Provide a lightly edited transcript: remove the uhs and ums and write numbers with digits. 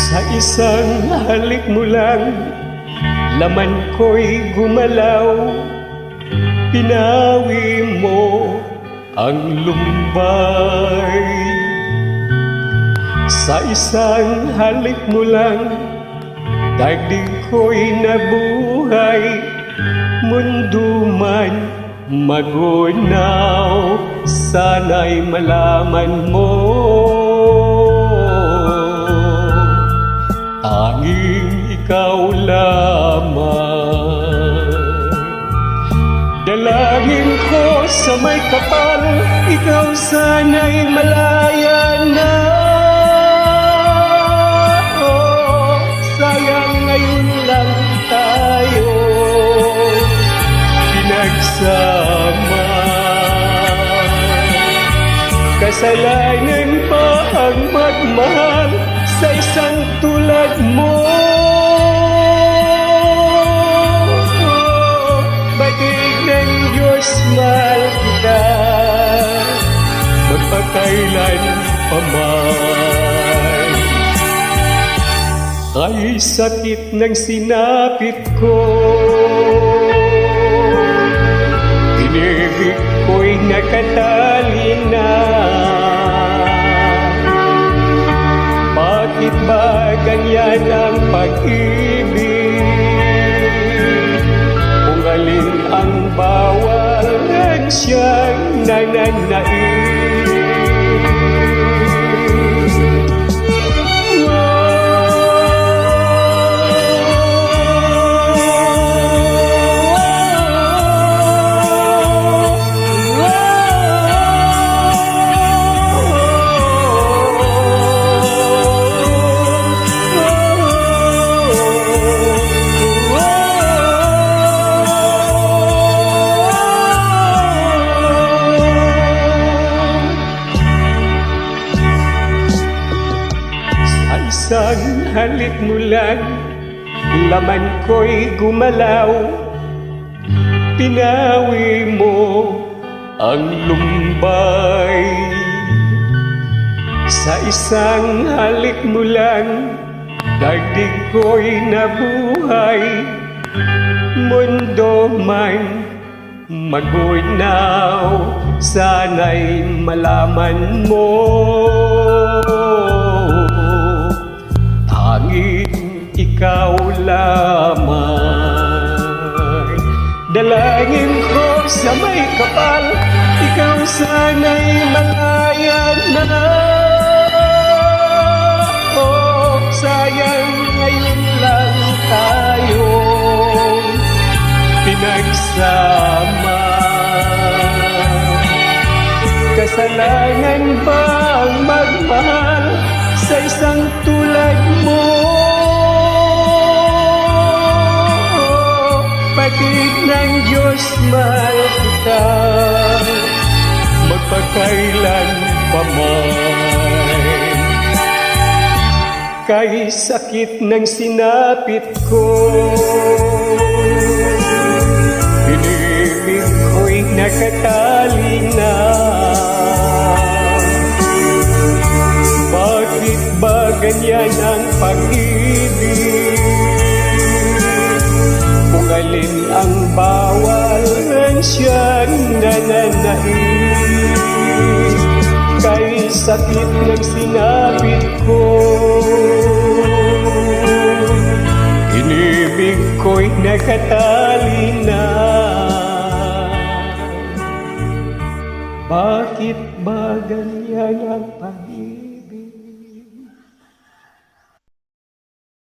Sa isang halik mo lang, laman ko'y gumalaw. Pinawi mo ang lumbay. Sa isang halik mo lang, daigdig ko'y nabuhay. Mundo man magunaw, sana'y malaman mo. Tanging ikaw lamang. Dalangin ko sa may kapal, ikaw sana'y malaya na. Oh, sayang ngayon lang tayo pinagsama. Kasalanan ba ang magmahal sa isang tulad mo? Batig ng Diyos, mahal kita magpakailan pa man. Ay sakit ng sinapit ko, inibig ko'y nakatali na. Bakit ba ganyan ang pag-ibig? Kung alin ang bawal ang siyang nananaig. Isang halik mo lang, laman ko'y gumalaw. Pinawi mo ang lumbay. Sa isang halik mo lang, daigdig ko'y nabuhay. Mundo man magunaw, sana'y malaman mo. Tanging ikaw lamang. Dalangin ko sa may kapal, ikaw sana'y malaya na. Oh, sayang ngayon lang tayo pinagsama. Kasalanan ba ang magmahal sa isang tulad mo? Batig ng Diyos, mahal kita magpakailan pa man. Kay sakit ng sinapit ko, inibig ko'y nakatali na. Bakit ba ganyan ang pag-ibig? Kung alin ang bawal ang siyang nananaig. Kay sakit ng sinapit ko, inibig ko'y nakatali na. Bakit ba ganyan ang pag-ibig?